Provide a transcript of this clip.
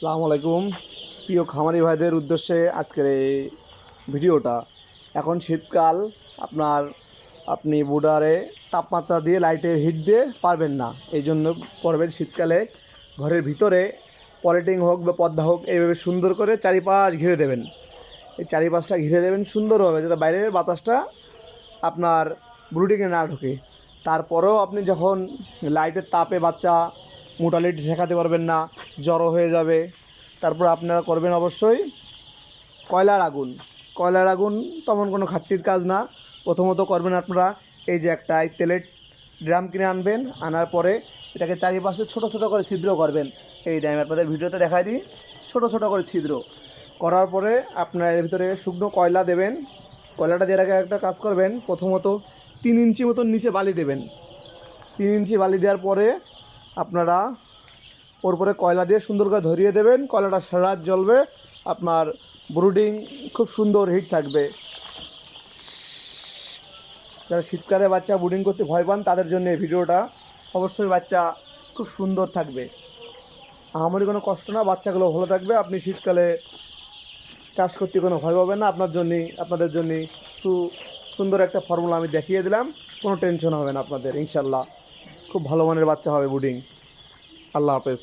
আসসালামু আলাইকুম প্রিয় খামারি ভাইদের উদ্দেশ্যে আজকের এই ভিডিওটা। এখন শীতকাল, আপনি বুডারে তাপমাত্রা দিয়ে লাইটের হিট দিয়ে পারবেন না, এই জন্য করবেন শীতকালে ঘরের ভিতরে পলিথিন হোক বা পর্দা হোক এইভাবে সুন্দর করে চারিপাশ ঘিরে দেবেন। এই চারিপাশটা ঘিরে দেবেন সুন্দরভাবে, যাতে বাইরের বাতাসটা আপনার ব্রুডিংয়ে না ঢোকে। তারপরেও আপনি যখন লাইটের তাপে বাচ্চা মোটালিটি ঠেকাতে পারবেন না, জড়ো হয়ে যাবে, তারপর আপনারা করবেন অবশ্যই কয়লার আগুন তেমন কোনো খাটনির কাজ না। প্রথমত করবেন আপনারা এই যে একটা তেলের ড্রাম কিনে আনবেন, আনার পরে এটাকে চারিপাশে ছোট ছোট করে ছিদ্র করবেন। এই যে আমি আপনাদের ভিডিওতে দেখাই দিই, ছোট ছোট করে ছিদ্র করার পরে আপনার এর ভিতরে শুকনো কয়লা দেবেন। কয়লাটা দেওয়ার আগে একটা কাজ করবেন, প্রথমত 3 ইঞ্চি মতন নিচে বালি দেবেন। 3 ইঞ্চি বালি দেওয়ার পরে আপনারা ওর পরে কয়লা দিয়ে সুন্দর করে ধরিয়ে দেবেন। কয়লাটা সারা রাত জ্বলবে, আপনার ব্রুডিং খুব সুন্দর হিট থাকবে। যারা শীতকালে বাচ্চা ব্রুডিং করতে ভয় পান তাদের জন্য এই ভিডিওটা। অবশ্যই বাচ্চা খুব সুন্দর থাকবে, আমারই কোনো কষ্ট না, বাচ্চাগুলো ভালো থাকবে। আপনি শীতকালে চাষ করতে কোনো ভয় পাবেন না। আপনাদের জন্য সুন্দর একটা ফর্মুলা আমি দেখিয়ে দিলাম, কোনো টেনশন হবে না আপনাদের। ইনশাল্লাহ খুব ভালো মানের বাচ্চা হবে ব্রুডিং। আল্লাহ হাফেজ।